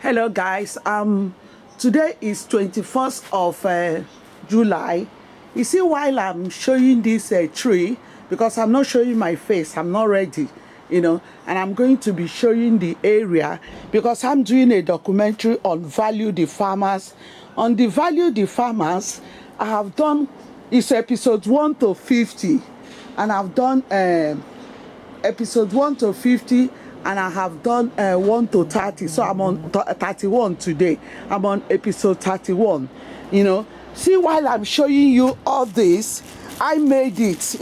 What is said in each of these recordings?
Hello guys, today is 21st of July. You see, while I'm showing this tree, because I'm not showing my face, I'm not ready, and I'm going to be showing the area because I'm doing a documentary on Value the Farmers. On the Value the Farmers, I have done, it's episode 1 to 50, and I've done episode 1 to 50, and I have done 1 to 30. So I'm on 31 today. I'm on episode 31. See, while I'm showing you all this, I made it.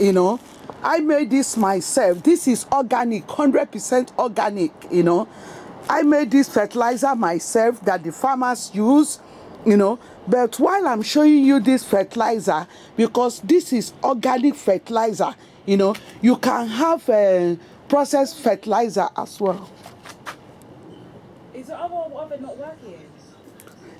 I made this myself. This is organic, 100% organic. I made this fertilizer myself that the farmers use. But while I'm showing you this fertilizer, because this is organic fertilizer, you can have a processed fertilizer as well. Is the other not working?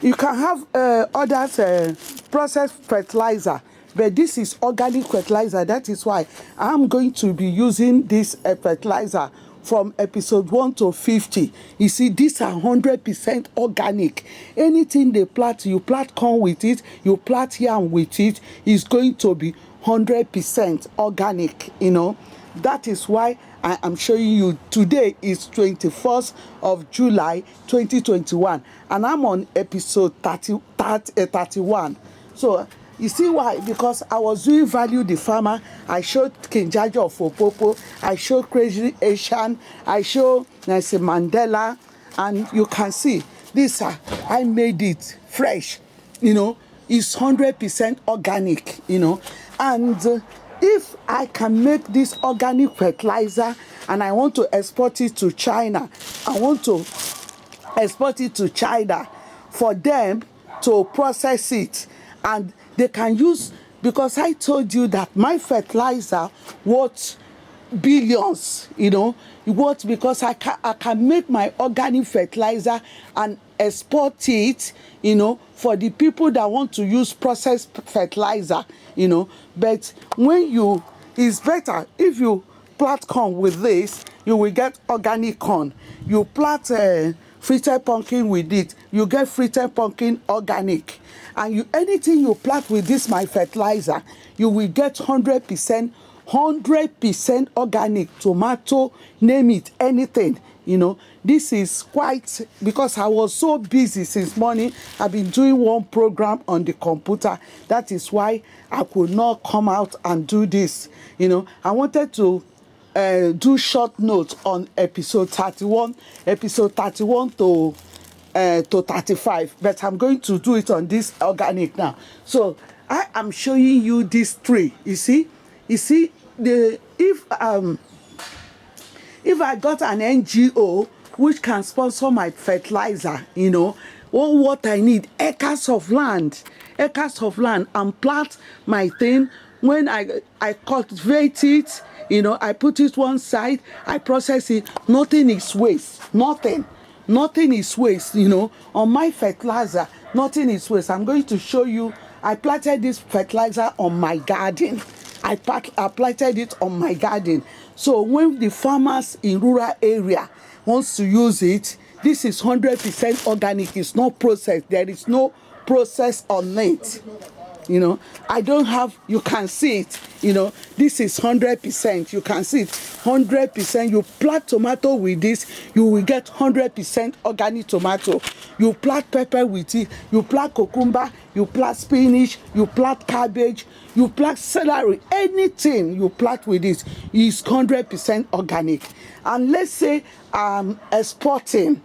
You can have other processed fertilizer, but this is organic fertilizer. That is why I'm going to be using this fertilizer from episode 1 to 50. You see, these are 100% organic. Anything they plant, you plant corn with it, you plant yam with it, is going to be 100% organic. That is why I am showing you. Today is 21st of July 2021, and I'm on episode 31. So you see why? Because I was doing Value the Farmer. I showed King Jaja of Opopo, I showed Crazy Asian, I showed Nelson Mandela, and you can see this. I made it fresh. It's 100% organic. And if I can make this organic fertilizer and I want to export it to China, I want to export it to China for them to process it, and they can use, because I told you that my fertilizer worth billions, what, because I can make my organic fertilizer and export it, for the people that want to use processed fertilizer, but it's better if you plant corn with this, you will get organic corn. You plant fritter pumpkin with it, you get fritter pumpkin organic. And anything you plant with this my fertilizer, you will get 100% organic. Tomato, name it, anything. This is quite, because I was so busy since morning. I've been doing one program on the computer. That is why I could not come out and do this. I wanted to do short notes on episode 31 to 35, but I'm going to do it on this organic now. So I am showing you this tree. You see if I got an NGO which can sponsor my fertilizer, what I need, acres of land, and plant my thing. When I cultivate it, I put it one side, I process it, nothing is waste. Nothing is waste. On my fertilizer, nothing is waste. I'm going to show you. I planted this fertilizer on my garden. I planted it on my garden. So when the farmers in rural area wants to use it, this is 100% organic. It's not processed. There is no process on it. I don't have, you can see it, this is 100%. You can see it, 100%. You plant tomato with this, you will get 100% organic tomato. You plant pepper with it, you plant cucumber, you plant spinach, you plant cabbage, you plant celery, anything you plant with it is 100% organic. And let's say I'm exporting,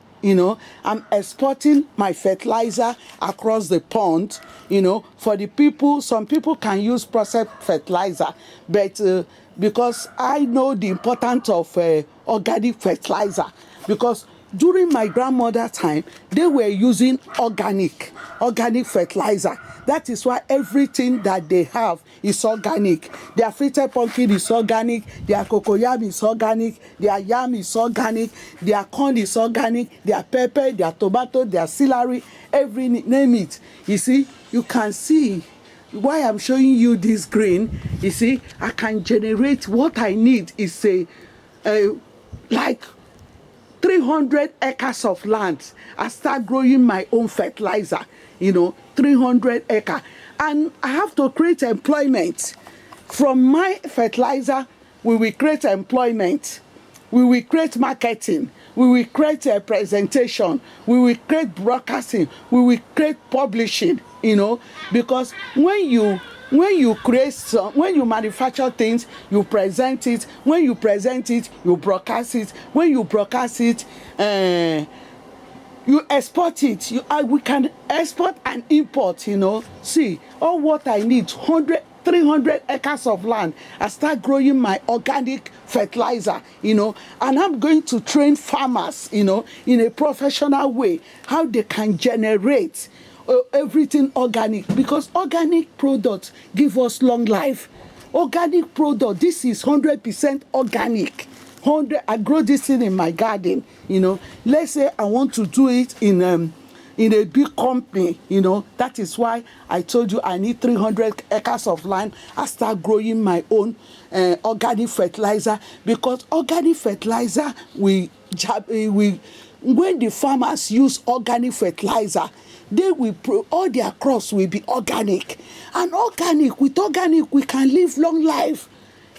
I'm exporting my fertilizer across the pond, for the people. Some people can use processed fertilizer, but because I know the importance of organic fertilizer, because during my grandmother's time, they were using organic fertilizer. That is why everything that they have is organic. Their fritter pumpkin is organic, their cocoyam is organic, their yam is organic, their corn is organic, their pepper, their tomato, their celery, every name it. You see, you can see why I'm showing you this green. You see, I can generate what I need is like 300 acres of land. I start growing my own fertilizer, 300 acre. And I have to create employment. From my fertilizer, we will create employment. We will create marketing. We will create a presentation. We will create broadcasting. We will create publishing, because when you when you manufacture things, you present it. When you present it, you broadcast it. When you broadcast it, you export it. We can export and import. See, all what I need, 300 acres of land. I start growing my organic fertilizer, and I'm going to train farmers, in a professional way, how they can generate everything organic, because organic products give us long life. Organic product, this is 100% organic. I grow this thing in my garden. Let's say I want to do it in a big company. That is why I told you I need 300 acres of land. I start growing my own organic fertilizer, because organic fertilizer when the farmers use organic fertilizer, all their crops will be organic. And with organic we can live long life.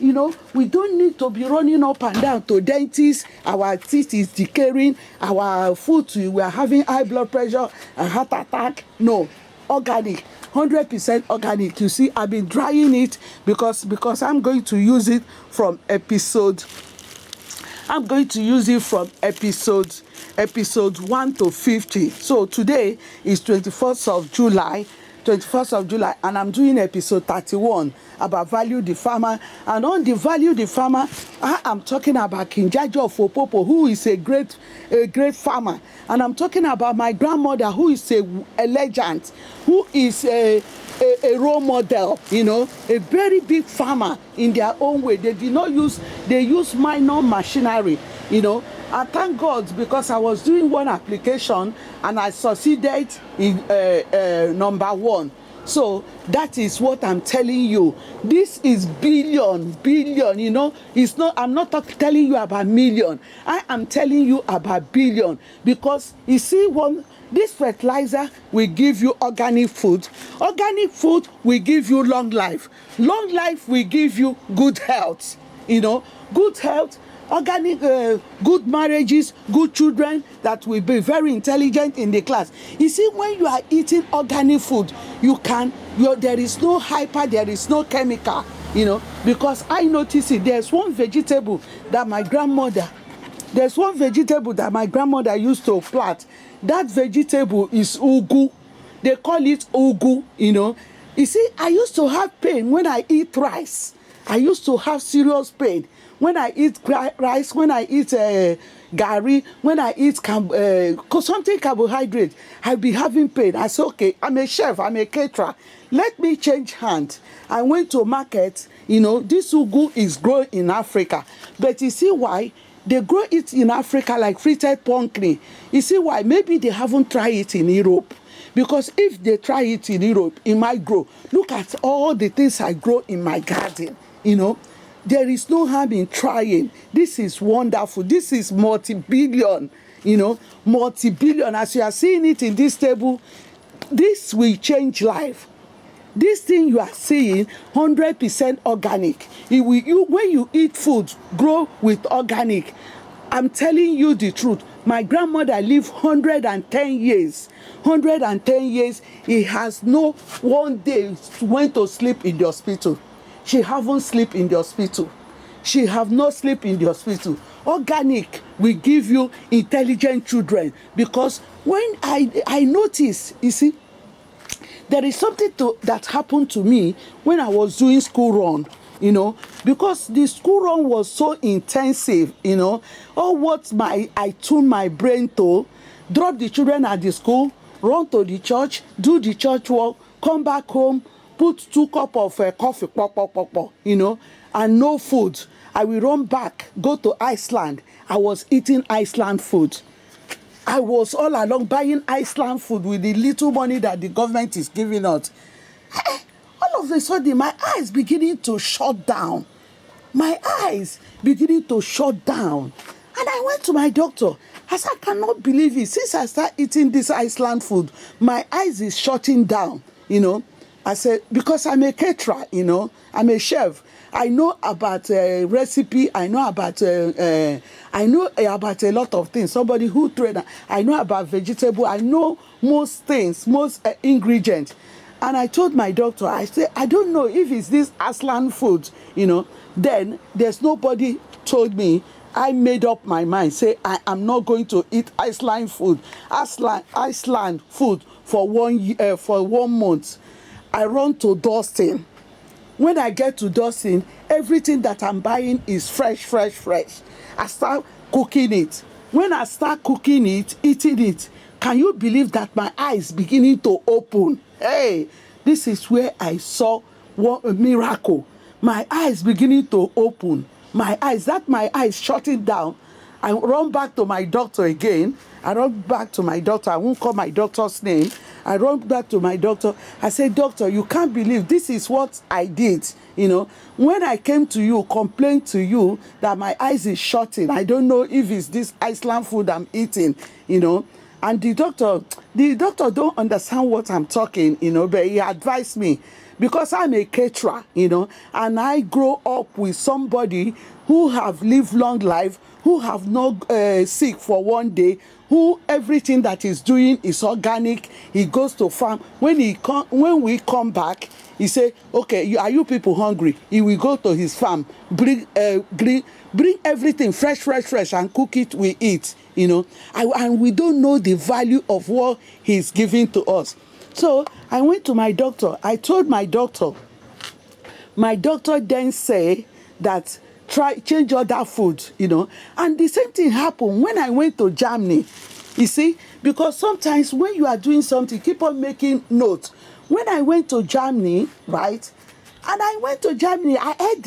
We don't need to be running up and down to dentists. Our teeth is decaying. Our food, we are having high blood pressure and heart attack. No, organic, 100% organic. You see, I've been drying it because I'm going to use it from episode. I'm going to use it from episode 1 to 50. So today is 21st of July, and I'm doing episode 31 about Value the Farmer. And on the Value the Farmer, I am talking about King Jajo of Opopo, who is a great farmer. And I'm talking about my grandmother, who is a legend, who is a role model, a very big farmer in their own way. They use minor machinery, I thank God, because I was doing one application and I succeeded in number 1. So that is what I'm telling you. This is billion. It's not. I'm not telling you about million. I am telling you about billion, because you see, this fertilizer will give you organic food. Organic food will give you long life. Long life will give you good health. Good health. Organic, good marriages, good children that will be very intelligent in the class. You see, when you are eating organic food, there is no hyper, there is no chemical, because I notice it. There's one vegetable that my grandmother used to plant. That vegetable is ugu. They call it ugu, You see, I used to have pain when I eat rice. I used to have serious pain when I eat rice, when I eat gari, when I eat something carbohydrate. I'll be having pain. I said, okay, I'm a chef, I'm a caterer. Let me change hands. I went to market. This ugu is grown in Africa. But you see why? They grow it in Africa like frited pumpkin. You see why? Maybe they haven't tried it in Europe. Because if they try it in Europe, it might grow. Look at all the things I grow in my garden. There is no harm in trying. This is wonderful. This is multi-billion, multi-billion. As you are seeing it in this table, this will change life. This thing you are seeing, 100% organic. When you eat food, grow with organic. I'm telling you the truth. My grandmother lived 110 years. 110 years. He has no one day went to sleep in the hospital. She haven't slept in the hospital. She have not slept in the hospital. Organic will give you intelligent children. Because when I notice, you see, there is something that happened to me when I was doing school run, because the school run was so intensive, all what I tuned my brain to, drop the children at the school, run to the church, do the church work, come back home, put 2 cups of coffee, and no food. I will run back, go to Iceland. I was eating Iceland food. I was all along buying Iceland food with the little money that the government is giving us. All of a sudden, my eyes beginning to shut down. My eyes beginning to shut down. And I went to my doctor. I said, I cannot believe it. Since I start eating this Iceland food, my eyes is shutting down, you know. I said, because I'm a caterer, you know, I'm a chef. I know about recipe. I know about a lot of things. Somebody who train. I know about vegetable. I know most things, most ingredients. And I told my doctor, I said, I don't know if it's this Iceland food, you know. Then there's nobody told me. I made up my mind. Say I am not going to eat Iceland food, Iceland food for 1 month. I run to Dustin. When I get to Dustin, everything that I'm buying is fresh, fresh, fresh. I start cooking it. When I start cooking it, eating it, can you believe that my eyes beginning to open? Hey, this is where I saw a miracle. My eyes beginning to open. My eyes shutting down. I run back to my doctor again. I won't call my doctor's name. I run back to my doctor. I said, doctor, you can't believe this is what I did. You know, when I came to you, complained to you that my eyes is shutting. I don't know if it's this Iceland food I'm eating, you know. And the doctor don't understand what I'm talking, you know, but he advised me because I'm a caterer, you know, and I grow up with somebody who have lived long life, who have not sick for one day, who everything that he's doing is organic. He goes to farm. When we come back, he say, okay, are you people hungry? He will go to his farm, bring everything fresh, and cook it. We eat, you know, and we don't know the value of what he's giving to us. So I went to my doctor. I told my doctor. My doctor then say that change other food, you know. And the same thing happened when I went to Germany. You see, because sometimes when you are doing something, keep on making notes. When I went to Germany, right, and I went to Germany, I ate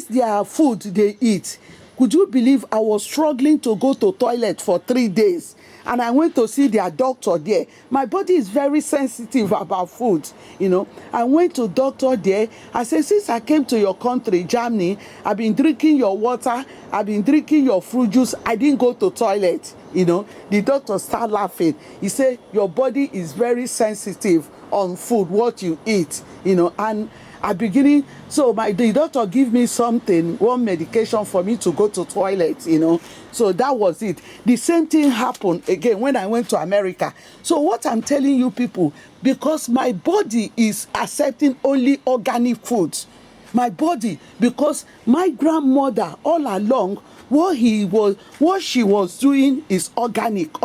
their food they eat. Could you believe I was struggling to go to toilet for 3 days? And I went to see their doctor there. My body is very sensitive about food, you know. I went to doctor there. I said, since I came to your country, Germany, I've been drinking your water, I've been drinking your fruit juice. I didn't go to toilet, you know. The doctor started laughing. He said, your body is very sensitive on food, what you eat, you know. And the doctor give me one medication for me to go to toilet, you know. So that was it. The same thing happened again when I went to America. So what I'm telling you people, because my body is accepting only organic foods. My body, because my grandmother all along, what she was doing is organic,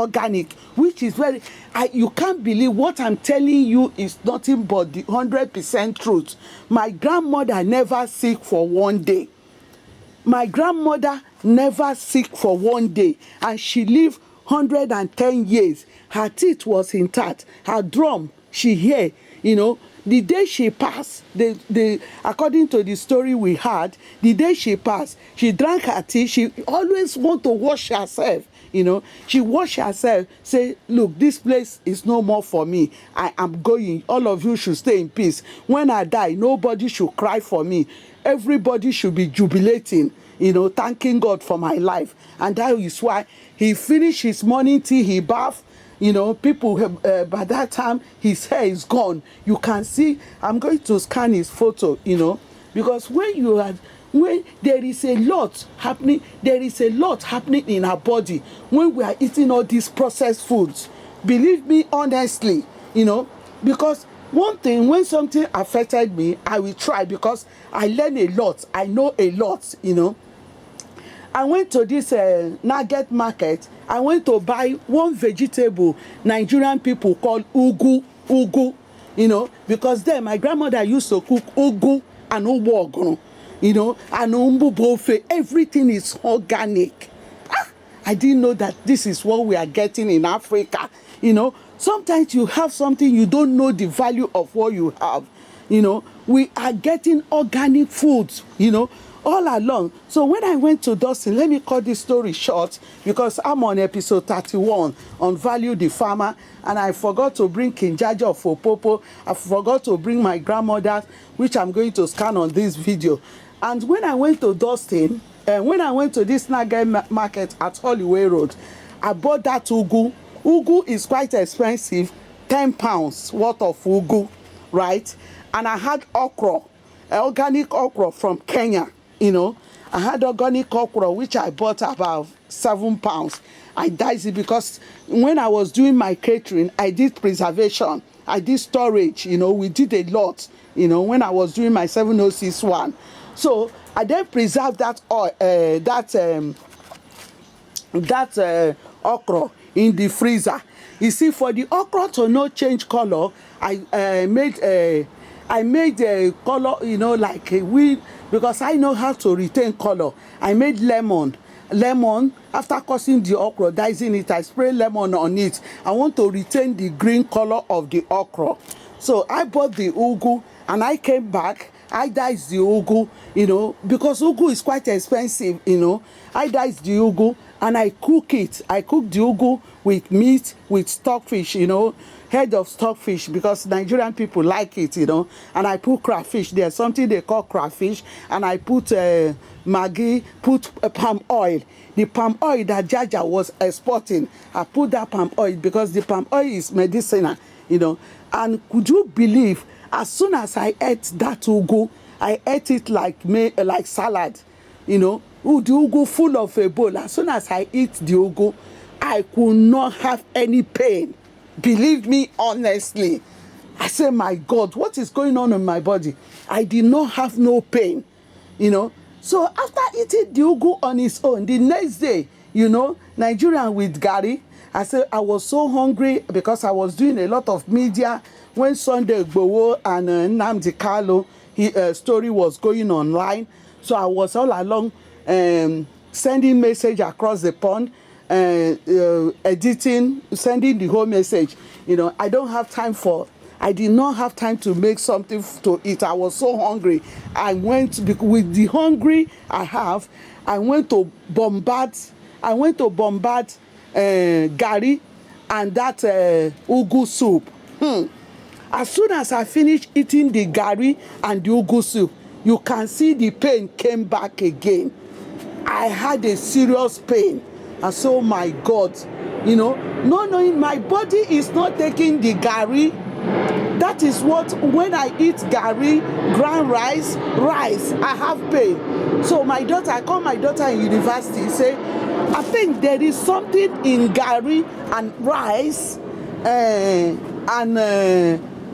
which is you can't believe what I'm telling you is nothing but the 100% truth. My grandmother never sick for 1 day. My grandmother never sick for 1 day, and she lived 110 years. Her teeth was intact. Her drum, she hear, you know. The day she passed, according to the story we had, the day she passed, she drank her tea. She always want to wash herself, you know. She wash herself, say, look, this place is no more for me. I am going. All of you should stay in peace. When I die, nobody should cry for me. Everybody should be jubilating, you know, thanking God for my life. And that is why he finished his morning tea, he bathed. You know, people, by that time, his hair is gone. You can see, I'm going to scan his photo, you know, because when there is a lot happening in our body, when we are eating all these processed foods. Believe me, honestly, you know, because one thing, when something affected me, I will try because I learn a lot. I know a lot, you know. I went to this Nugget market. I went to buy one vegetable Nigerian people call ugu, you know, because then my grandmother used to cook ugu and ugu, you know, and umbu. Everything is organic. I didn't know that this is what we are getting in Africa, you know. Sometimes you have something, you don't know the value of what you have, you know. We are getting organic foods, you know, all along. So when I went to Dustin, let me cut this story short because I'm on episode 31 on Value the Farmer, and I forgot to bring King Jaja of Opopo. I forgot to bring my grandmother, which I'm going to scan on this video. And when I went to Dustin, when I went to this Nage market at Holloway Road, I bought that ugu. Ugu is quite expensive, £10 worth of ugu, right? And I had okra, organic okra from Kenya, you know. I had organic okra, which I bought about £7. I diced it because when I was doing my catering, I did preservation, I did storage, you know, we did a lot, you know, when I was doing my 706 So I then preserved that oil, okra in the freezer. You see, for the okra to not change color, I made a color, you know, like a weed, because I know how to retain color. I made lemon. After cutting the okra, dicing it, I spray lemon on it. I want to retain the green color of the okra. So I bought the ugu and I came back. I diced the ugu, you know, because ugu is quite expensive, you know. I diced the ugu and I cook it. I cook the ugu with meat, with stockfish, you know, head of stockfish, because Nigerian people like it, you know. And I put crayfish. There's something they call crayfish. And I put Maggi, put palm oil. The palm oil that Jaja was exporting, I put that palm oil because the palm oil is medicinal, you know. And could you believe, as soon as I ate that ugu, I ate it like salad, you know. The ugu full of a bowl. As soon as I eat the ugu, I could not have any pain. Believe me, honestly. I say, my God, what is going on in my body? I did not have no pain, you know. So after eating the ugu on its own, the next day, you know, Nigerian with Gary, I said I was so hungry because I was doing a lot of media when Sunday Igboho and Nnamdi Kanu story was going online. So I was all along sending message across the pond, editing, sending the whole message. You know, I did not have time to make something to eat. I was so hungry. I went, with the hungry I went to bombard Gary and that ugu soup. As soon as I finished eating the Gary and the ugu soup, you can see the pain came back again. I had a serious pain. And so, my God, you know, not knowing my body is not taking the Gary. That is what, when I eat Gary, ground rice, I have pain. So I call my daughter in university, say, I think there is something in Gary and rice,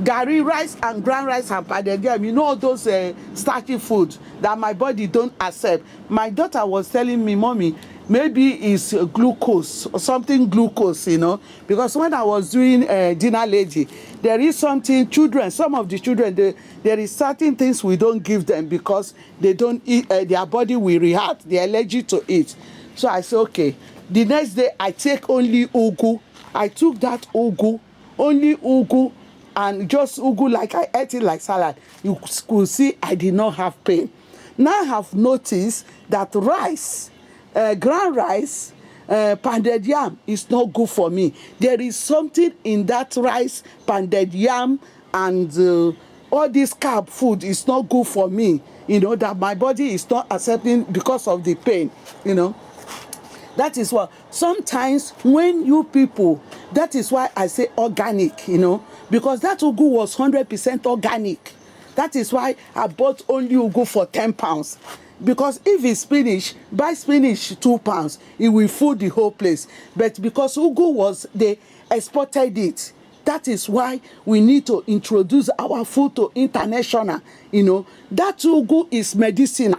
Gary rice and ground rice and pounded yam, you know, all those starchy foods that my body don't accept. My daughter was telling me, Mommy, maybe it's glucose or something glucose, you know, because when I was doing dinner lady, there is something, some of the children, there is certain things we don't give them because they don't eat, their body will react, they're allergic to it. So I said, okay. The next day, I take only ugu. I took that ugu, only ugu, and just ugu, like I ate it like salad. You could see I did not have pain. Now I have noticed that rice, ground rice, pounded yam is not good for me. There is something in that rice, pounded yam, and all this carb food is not good for me. You know, that my body is not accepting because of the pain, you know. That is what, sometimes when you people, that is why I say organic, you know, because that ugu was 100% organic. That is why I bought only ugu for £10. Because if it's spinach, buy spinach £2, it will fool the whole place. But because ugu they exported it, that is why we need to introduce our food to international, you know. That ugu is medicinal.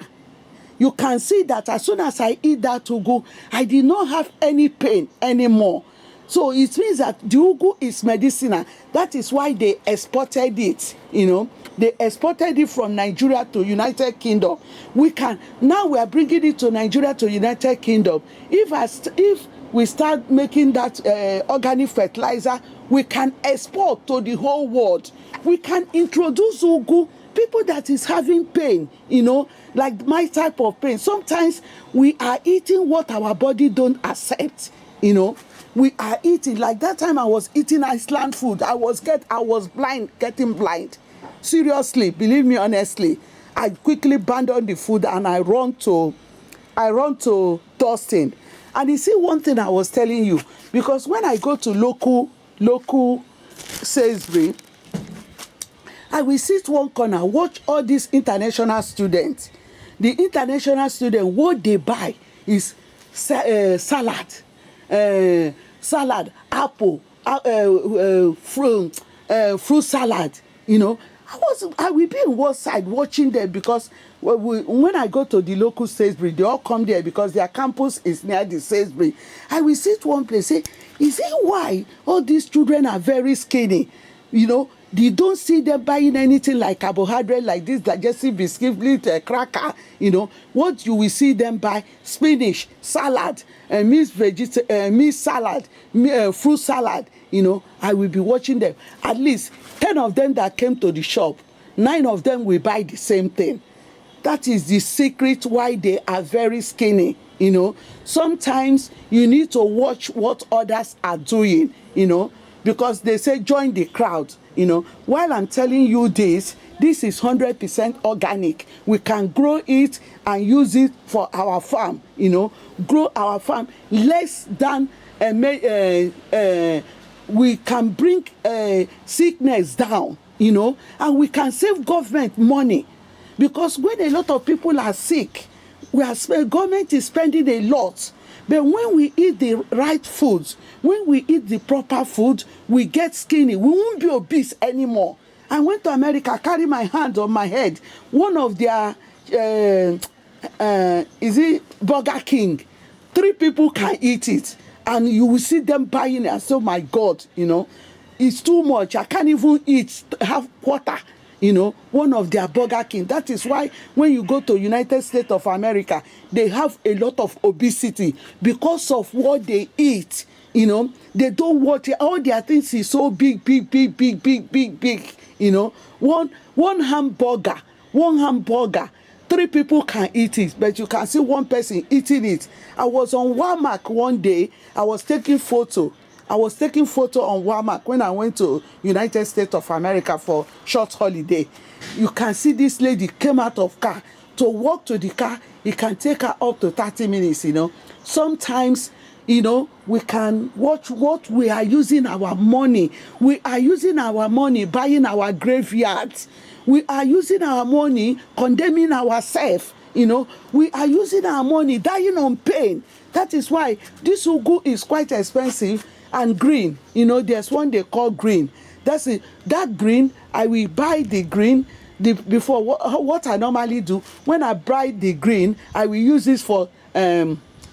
You can see that as soon as I eat that ugu, I did not have any pain anymore. So it means that the ugu is medicinal. That is why they exported it, you know. They exported it from Nigeria to United Kingdom. Now we are bringing it to Nigeria to United Kingdom. If we start making that organic fertilizer, we can export to the whole world. We can introduce ugu. People that is having pain, you know, like my type of pain. Sometimes we are eating what our body don't accept, you know. We are eating, like that time I was eating Iceland food. I was getting blind. Seriously, believe me honestly. I quickly abandoned the food and I run to I run to Dustin. And you see one thing I was telling you, because when I go to local Salisbury, I will sit one corner, watch all these international students. The international student, what they buy is salad, apple, fruit salad. You know, I will be in one side watching them, because when I go to the local Salisbury, they all come there because their campus is near the Salisbury. I will sit one place, say, is it why all these children are very skinny? You know, you don't see them buying anything like carbohydrate like this, digestive biscuit, cracker. You know, what you will see them buy: spinach, salad, mixed salad, fruit salad. You know, I will be watching them. At least 10 of them that came to the shop, 9 of them will buy the same thing. That is the secret why they are very skinny. You know, sometimes you need to watch what others are doing, you know, because they say join the crowd. You know, while I'm telling you this is 100% organic. We can grow it and use it for our farm. You know, grow our farm less than we can bring sickness down. You know, and we can save government money, because when a lot of people are sick, government is spending a lot. But when we eat the right foods, when we eat the proper food, we get skinny. We won't be obese anymore. I went to America, carry my hand on my head. One of their, is it Burger King? 3 people can eat it. And you will see them buying it. And so, my God, you know, it's too much. I can't even eat half quarter. You know, one of their Burger King. That is why when you go to United States of America, they have a lot of obesity because of what they eat. You know, they don't watch it. All their things is so big. You know, one hamburger, 3 people can eat it, but you can see one person eating it. I was on Walmart one day. I was taking photo on Walmart when I went to United States of America for short holiday. You can see this lady came out of car. To walk to the car, it can take her up to 30 minutes, you know. Sometimes, you know, we can watch what we are using our money. We are using our money buying our graveyards. We are using our money condemning ourselves. You know, we are using our money dying on pain. That is why this ugu is quite expensive. And green, you know, there's one they call green. That's it. That green, I will buy the green. Before what I normally do, when I buy the green, I will use this for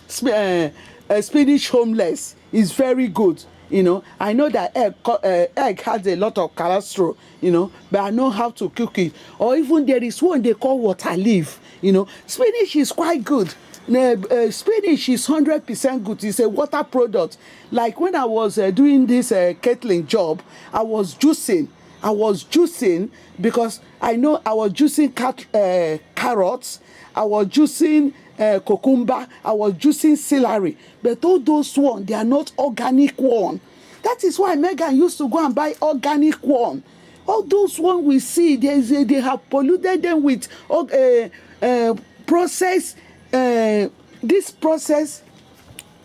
spinach homeless. It's very good. You know, I know that egg has a lot of cholesterol, you know, but I know how to cook it. Or even there is one they call water leaf. You know, spinach is quite good. Spinach is 100% good. It's a water product. Like when I was doing this kettling job, I was juicing because I know I was juicing carrots, I was juicing cucumber, I was juicing celery. But all those ones, they are not organic one. That is why Megan used to go and buy organic one. All those ones we see, they have polluted them with processed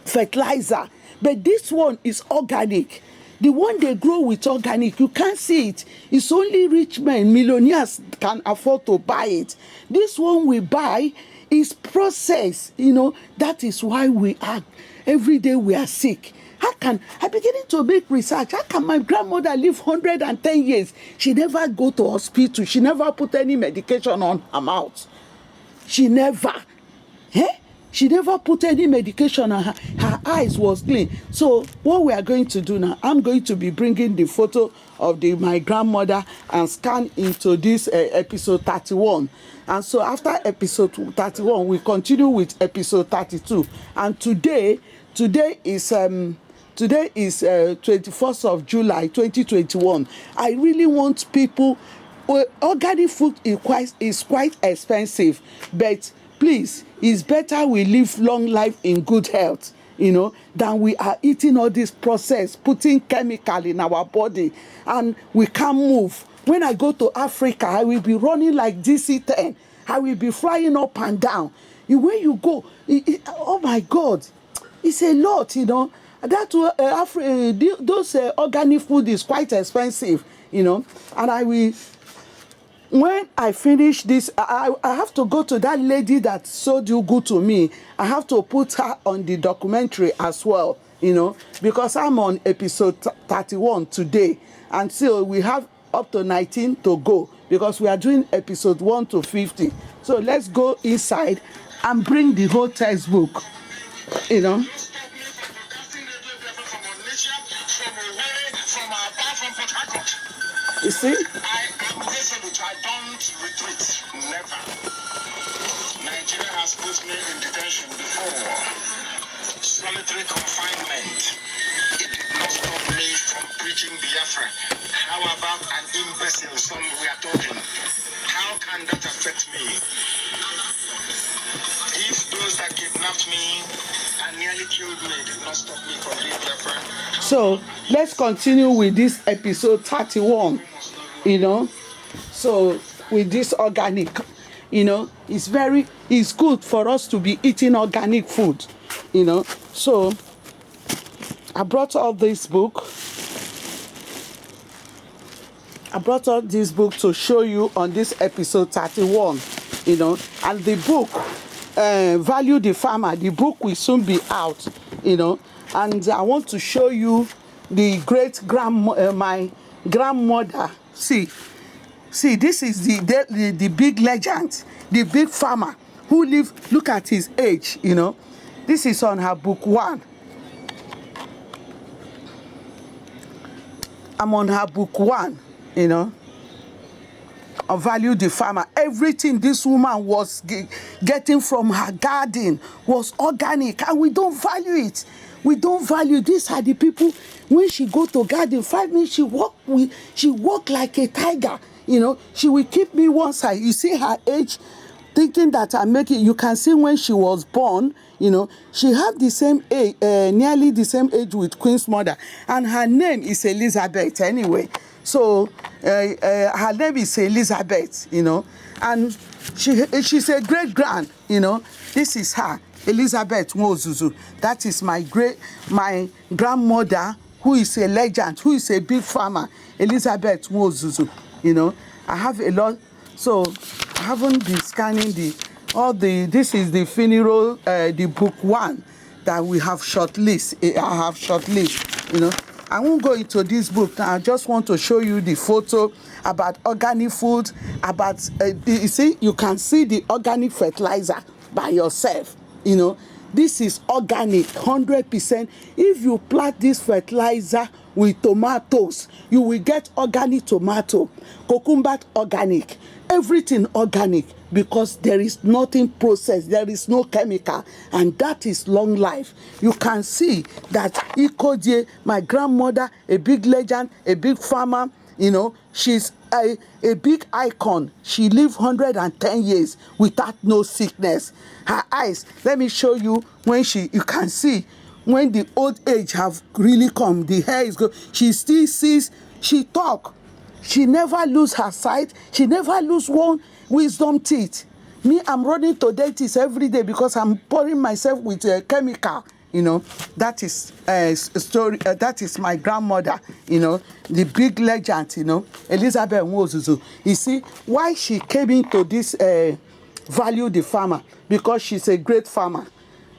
fertilizer, but this one is organic. The one they grow with organic, you can't see it. It's only rich men, millionaires can afford to buy it. This one we buy is processed. You know, that is why we are every day we are sick. I'm beginning to make research. How can my grandmother live 110 years? She never go to hospital. She never put any medication on her mouth. She never. She never put any medication on her eyes was clean. So what we are going to do now, I'm going to be bringing the photo of my grandmother and scan into this episode 31. And so after episode 31, we continue with episode 32. And today is 21st of July 2021. I really want people. Organic food is quite expensive, but please, it's better we live long life in good health, you know, than we are eating all this processed, putting chemical in our body, and we can't move. When I go to Africa, I will be running like DC-10. I will be flying up and down. Where you go, oh my God, it's a lot, you know. That those organic food is quite expensive, you know. And I will, when I finish this, I have to go to that lady that sold you good to me. I have to put her on the documentary as well, you know, because I'm on episode 31 today. And so we have up to 19 to go because we are doing episode 1 to 50. So let's go inside and bring the whole textbook, you know. You see? I am resolute. I don't retreat. Never. Nigeria has put me in detention before. Solitary confinement. It did not stop me from preaching Biafra. How about an imbecile son we are talking? How can that affect me? If those that kidnapped me and nearly killed me did not stop me from being Biafra. So let's continue with this episode 31, you know. So with this organic, you know, it's good for us to be eating organic food, you know. So I brought all this book. I brought out this book to show you on this episode 31, you know. And the book, Value the Farmer, the book will soon be out, you know. And I want to show you the my grandmother. See, this is the big legend, the big farmer who lived. Look at his age, you know. This is on her book 1. I'm on her book 1, you know. I value the farmer. Everything this woman was getting from her garden was organic, and we don't value it. We don't value. These are the people. When she go to garden, 5 minutes she walk like a tiger. You know, she will keep me one side. You see her age, thinking that I'm making. You can see when she was born. You know, she had the same age, nearly the same age with Queen's mother, and her name is Elizabeth anyway. So her name is Elizabeth, you know, and she's a great grand, you know. This is her, Elizabeth Nwozuzu. That is my grandmother, who is a legend, who is a big farmer, Elizabeth Nwozuzu. You know, I have a lot, so I haven't been scanning this is the funeral, the book 1 that we have shortlist. I have shortlist, you know. I won't go into this book now. I just want to show you the photo about organic food, about, you see, you can see the organic fertilizer by yourself, you know. This is organic, 100%. If you plant this fertilizer with tomatoes, you will get organic tomato, cucumber organic, everything organic, because there is nothing processed, there is no chemical, and that is long life. You can see that Ikodie, my grandmother, a big legend, a big farmer, you know, she's a big icon. She lived 110 years without no sickness. Her eyes, let me show you when you can see when the old age have really come, the hair is good. She still sees, she talk. She never lose her sight. She never lose one wisdom teeth. Me, I'm running to dentist every day because I'm pouring myself with a chemical. You know, that is a story. That is my grandmother. You know, the big legend. You know, Elizabeth Nwozuzu. You see why she came into this value the farmer, because she's a great farmer.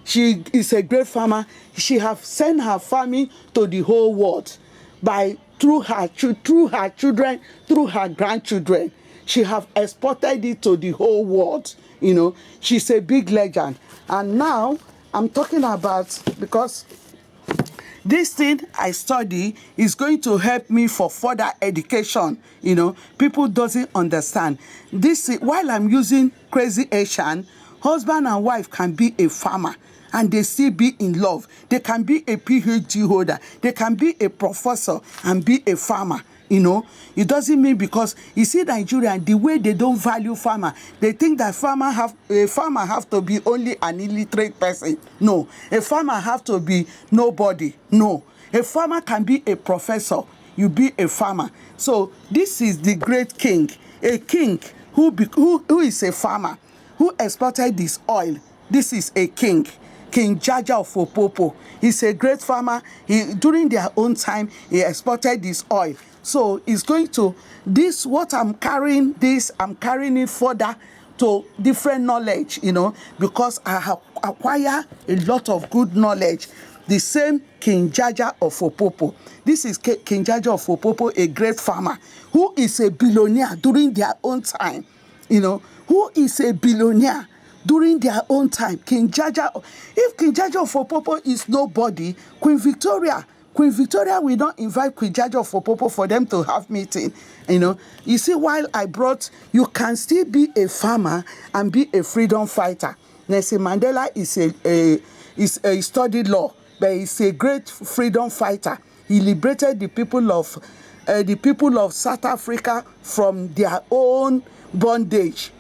She is a great farmer. She have sent her farming to the whole world through her children, through her grandchildren. She have exported it to the whole world. You know, she's a big legend. And now I'm talking about, because this thing I study is going to help me for further education. You know, people doesn't understand this. While I'm using Crazy Asian, husband and wife can be a farmer and they still be in love. They can be a PhD holder. They can be a professor and be a farmer. You know, it doesn't mean, because you see Nigeria, the way they don't value farmer, they think that a farmer have to be only an illiterate person. No, a farmer have to be nobody. No, a farmer can be a professor. You be a farmer. So this is the great king, a king who is a farmer, who exported this oil This is a king. King Jaja of Opopo. He's a great farmer. During their own time, he exported this oil. So it's going to, this, what I'm carrying it further to different knowledge, because I have acquired a lot of good knowledge. The same King Jaja of Opopo. This is King Jaja of Opopo, a great farmer who is a billionaire during their own time. Who is a billionaire during their own time. King Jaja. If King Jaja of Opopo is nobody, Queen Victoria will not invite Queen Jaja of Opopo for them to have meeting. You see, while I brought, you can still be a farmer and be a freedom fighter. Nelson Mandela is a studied law, but he's a great freedom fighter. He liberated the people of South Africa from their own bondage.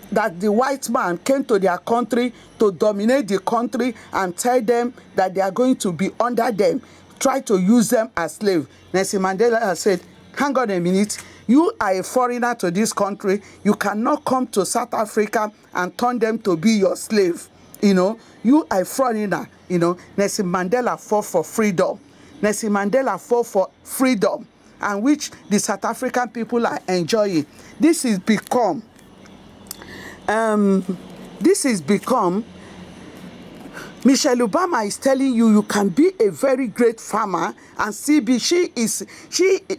That the white man came to their country to dominate the country and tell them that they are going to be under them, try to use them as slaves. Nelson Mandela said, hang on a minute, you are a foreigner to this country. You cannot come to South Africa and turn them to be your slave. You are a foreigner. Nelson Mandela fought for freedom. Nelson Mandela fought for freedom, and which the South African people are enjoying. This is become Michelle Obama is telling you can be a very great farmer and still be. She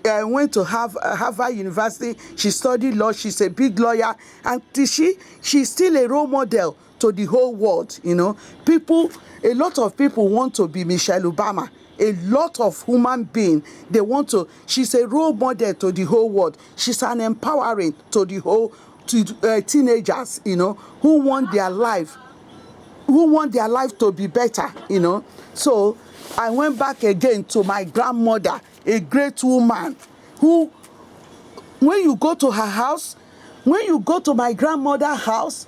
went to Harvard University. She studied law. She's a big lawyer, and she's still a role model to the whole world. A lot of people want to be Michelle Obama. A lot of human beings, they want to. She's a role model to the whole world. She's an empowering to the whole teenagers, who want their life to be better, So I went back again to my grandmother, a great woman, who, when you go to her house, when you go to my grandmother's house,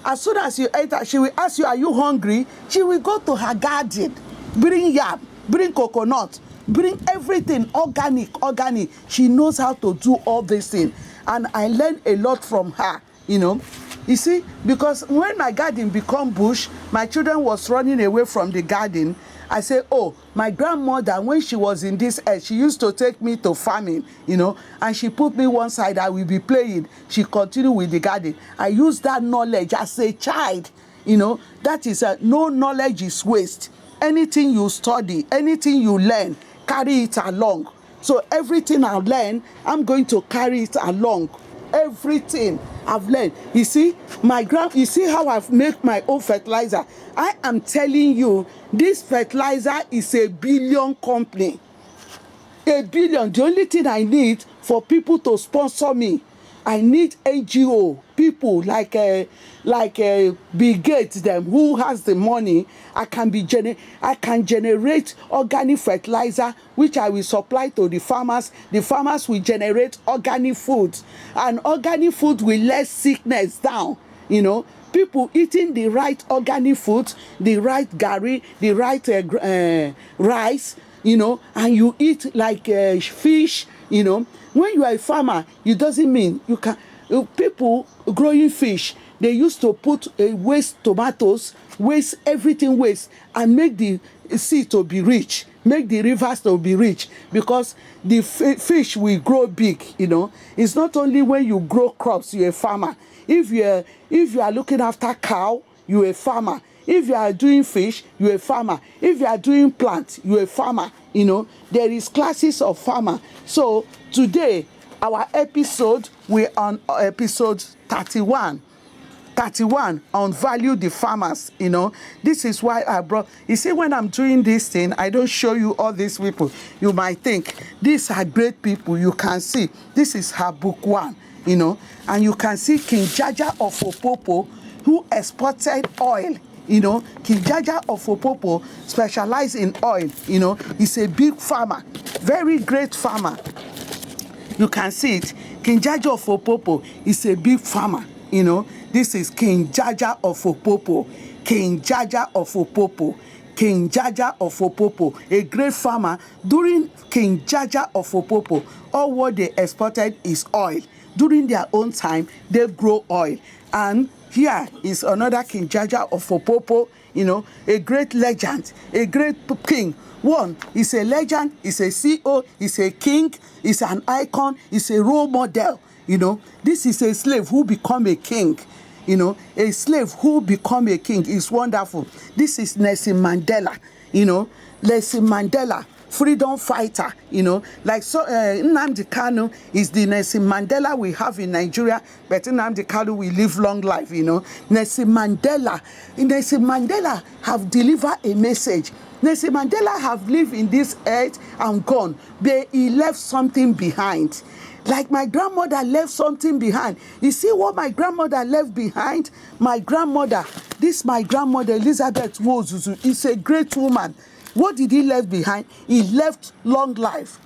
as soon as you enter, she will ask you, are you hungry? She will go to her garden, bring yam, bring coconut, bring everything organic. She knows how to do all these things. And I learned a lot from her, You see, because when my garden become bush, my children was running away from the garden. I say, oh, my grandmother, when she was in this age, she used to take me to farming, and she put me one side, I will be playing. She continued with the garden. I used that knowledge as a child, that is, no knowledge is waste. Anything you study, anything you learn, carry it along. So everything I learn, I'm going to carry it along. Everything I've learned. You see, you see how I've made my own fertilizer. I am telling you, this fertilizer is a billion company. A billion. The only thing I need for people to sponsor me, I need NGO people like Bill Gates, them who has the money. I can generate organic fertilizer, which I will supply to the farmers. The farmers will generate organic food, and organic food will let sickness down. People eating the right organic food, the right gari, the right rice, and you eat like fish, When you are a farmer, it doesn't mean you can. People growing fish, they used to put waste tomatoes, waste everything waste, and make the sea to be rich, make the rivers to be rich, because the fish will grow big. It's not only when you grow crops you're a farmer. If you are looking after cow, you're a farmer. If you are doing fish, you're a farmer. If you are doing plants, you're a farmer. There is classes of farmer. So today, our episode, we're on episode 31 on value the farmers. This is why I brought. You see, when I'm doing this thing, I don't show you all these people. You might think these are great people. You can see this is her book 1. And you can see King Jaja of Opopo, who exported oil. King Jaja of Opopo specialized in oil. He's a big farmer, very great farmer. You can see it. King Jaja of Opopo is a big farmer. This is King Jaja of Opopo. King Jaja of Opopo. King Jaja of Opopo, a great farmer. During King Jaja of Opopo, all what they exported is oil. During their own time, they grow oil. And Here is another King Jaja of Opopo, you know, a great legend, a great king. One is a legend, is a CEO, is a king, is an icon, is a role model. You know, this is a slave who become a king. You know, a slave who become a king is wonderful. This is Nelson Mandela. You know, Nelson Mandela, freedom fighter, you know, like so Nnamdi Kanu is the Nelson Mandela we have in Nigeria, but Nnamdi Kanu will live long life, you know. Nelson Mandela have delivered a message. Nelson Mandela have lived in this earth and gone, but he left something behind. Like my grandmother left something behind. You see what my grandmother left behind? My grandmother Elizabeth Nwosuzu is a great woman. What did he leave behind? He left long life.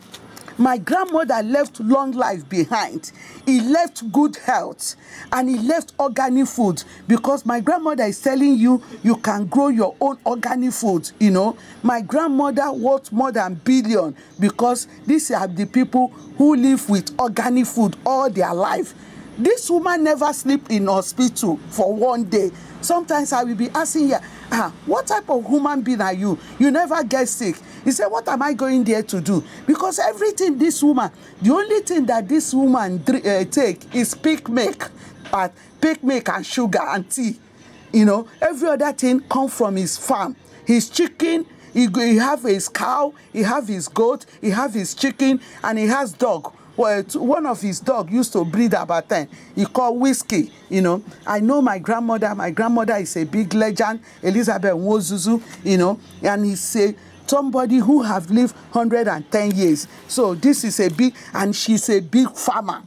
My grandmother left long life behind. He left good health and he left organic food, because my grandmother is telling you you can grow your own organic food. You know, my grandmother worth more than billion, because these are the people who live with organic food all their life. This woman never sleep in hospital for one day. Sometimes I will be asking her, what type of human being are you? You never get sick. He said, what am I going there to do? Because everything this woman, the only thing that this woman take is pick milk and sugar and tea. You know, every other thing come from his farm. His chicken, he have his cow, he have his goat, he have his chicken, and he has dog. Well, one of his dog used to breed about 10. He called Whiskey, you know. I know my grandmother. My grandmother is a big legend, Elizabeth Nwosuzu, you know, and he's somebody who have lived 110 years. So this is a big, and she's a big farmer,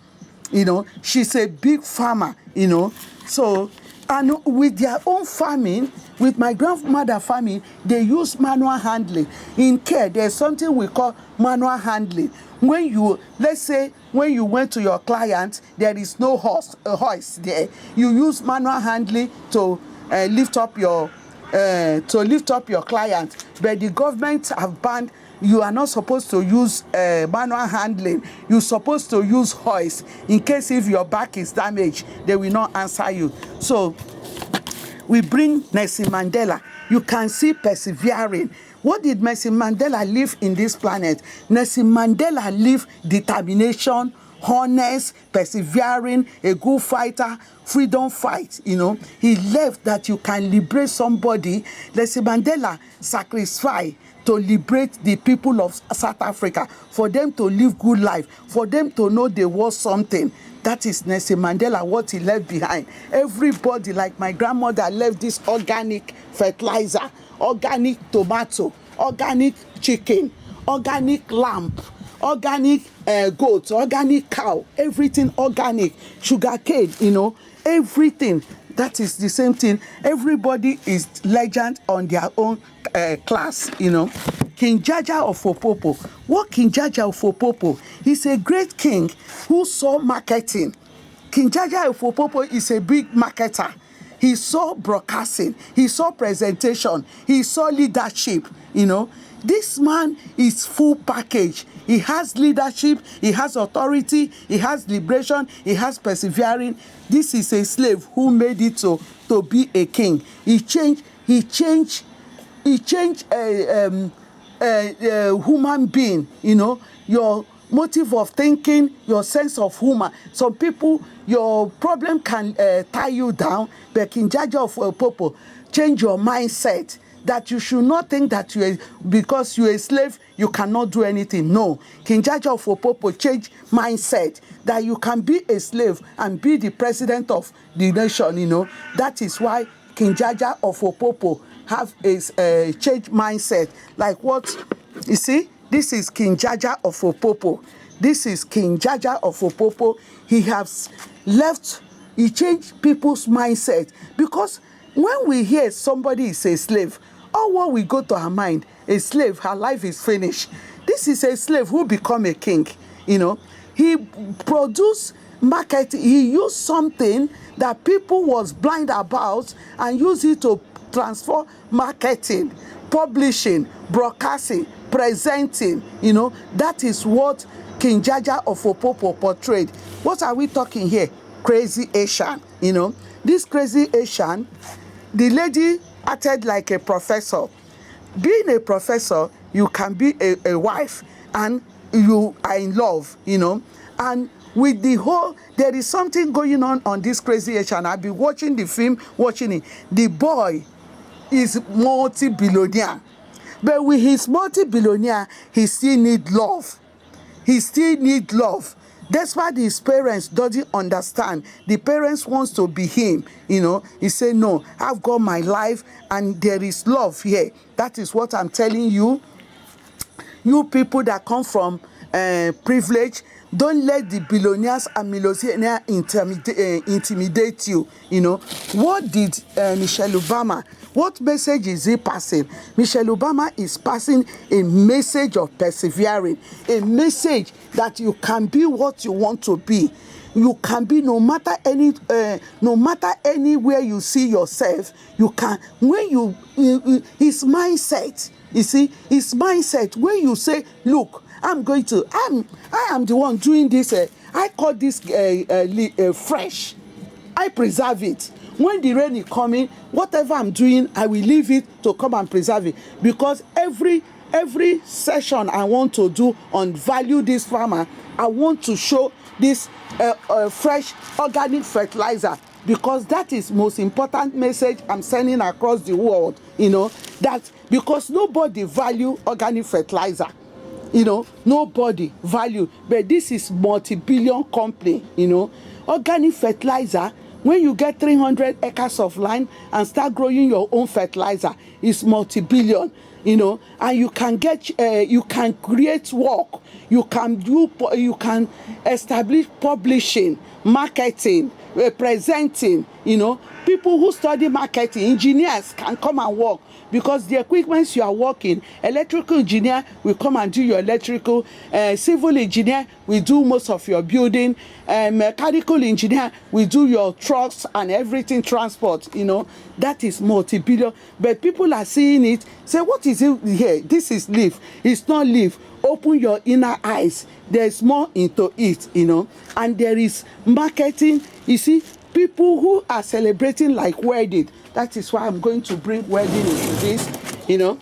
you know. She's a big farmer, you know. So, and with their own farming, with my grandmother farming, they use manual handling. In care, there's something we call manual handling. When you, let's say, when you went to your client, there is no hoist there. You use manual handling to lift up your client. But the government have banned. You are not supposed to use manual handling. You're supposed to use hoist. In case if your back is damaged, they will not answer you. So we bring Nelson Mandela. You can see persevering. What did Nelson Mandela leave in this planet? Nelson Mandela leave determination, honest, persevering, a good fighter, freedom fight, you know. He left that you can liberate somebody. Nelson Mandela sacrificed to liberate the people of South Africa, for them to live good life, for them to know they was something. That is Nelson Mandela, what he left behind. Everybody, like my grandmother, left this organic fertilizer, organic tomato, organic chicken, organic lamb, organic goat, organic cow, everything organic, sugar cane, you know, everything. That is the same thing. Everybody is legend on their own class, you know. King Jaja of Opopo. What King Jaja of Opopo? He's a great king who saw marketing. King Jaja of Opopo is a big marketer. He saw broadcasting. He saw presentation. He saw leadership, you know. This man is full package. He has leadership, he has authority, he has liberation, he has persevering. This is a slave who made it to be a king. He changed a human being, you know, your motive of thinking, your sense of humor. Some people, your problem can tie you down, but King Jaja of Opopo change your mindset, that you should not think that because you're a slave, you cannot do anything. No. King Jaja of Opopo change mindset, that you can be a slave and be the president of the nation, you know. That is why King Jaja of Opopo have a change mindset. Like what? You see, this is King Jaja of Opopo. This is King Jaja of Opopo. He has left, he changed people's mindset, because when we hear somebody is a slave, all what we go to our mind, a slave, her life is finished. This is a slave who become a king, you know. He produced market, he used something that people was blind about and used it to transform marketing, publishing, broadcasting, presenting, you know. That is what King Jaja of Opopo portrayed. What are we talking here? crazy Asian, you know. This crazy Asian, the lady acted like a professor. Being a professor, you can be a wife and you are in love, you know. And with the whole, there is something going on this crazy Asian. I've been watching the film, watching it. The boy is multi-billionaire. But with his multi-billionaire, he still need love. He still need love. Despite his parents doesn't understand. The parents wants to be him, you know. He say, no, I've got my life and there is love here. That is what I'm telling you. You people that come from privilege, don't let the billionaires and millionaires intimidate you, you know. What did Michelle Obama, what message is he passing? Michelle Obama is passing a message of persevering, a message that you can be what you want to be. You can be no matter anywhere you see yourself. You can, when you his mindset. You see, his mindset, when you say, look, I am the one doing this, I call this fresh. I preserve it. When the rain is coming, whatever I'm doing, I will leave it to come and preserve it. Because every session I want to do on value this farmer, I want to show this fresh organic fertilizer, because that is most important message I'm sending across the world, you know, that because nobody value organic fertilizer, you know, nobody value, but this is multi-billion company, you know. Organic fertilizer, when you get 300 acres of land and start growing your own fertilizer, is multi-billion, you know. And you can get you can create work, you can establish publishing, marketing, presenting, you know. People who study marketing, engineers can come and work, because the equipment you are working, electrical engineer will come and do your electrical, civil engineer will do most of your building, mechanical engineer will do your trucks and everything, transport, you know. That is multi-billion. But people are seeing it, say, what is it here? This is leaf. It's not leaf. Open your inner eyes. There's more into it, you know. And there is marketing. You see, people who are celebrating like wedding. That is why I'm going to bring wedding into this, you know.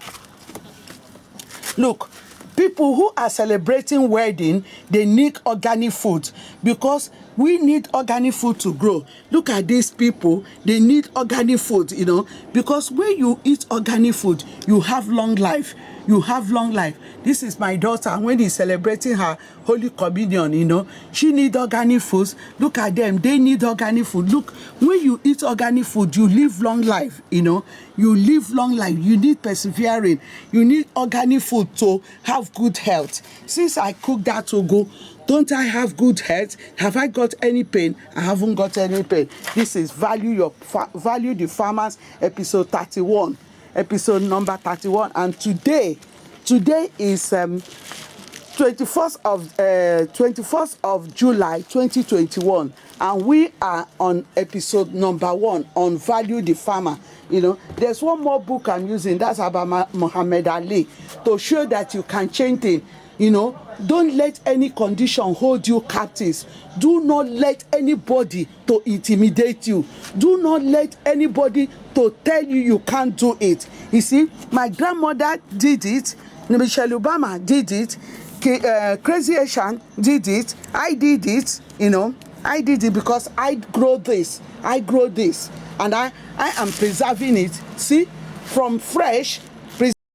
Look, people who are celebrating wedding, they need organic food, because we need organic food to grow. Look at these people, they need organic food, you know, because when you eat organic food, you have long life. You have long life. This is my daughter, when he's celebrating her Holy Communion, you know, she need organic foods. Look at them, they need organic food. Look, when you eat organic food, you live long life, you know. You live long life. You need persevering. You need organic food to have good health. Since I cook that Togo, don't I have good health? Have I got any pain? I haven't got any pain. This is Value the Farmers, episode 31. Episode number 31, and today is 21st of July 2021, and we are on episode number 1 on Value the Farmer. You know, there's one more book I'm using, that's about Muhammad Ali, to show that you can change things. You know, don't let any condition hold you captive. Do not let anybody to intimidate you. Do not let anybody to tell you you can't do it. You see, my grandmother did it. Michelle Obama did it. Crazy Asian did it. I did it. You know, I did it because I grow this. I grow this, and I am preserving it. See, from fresh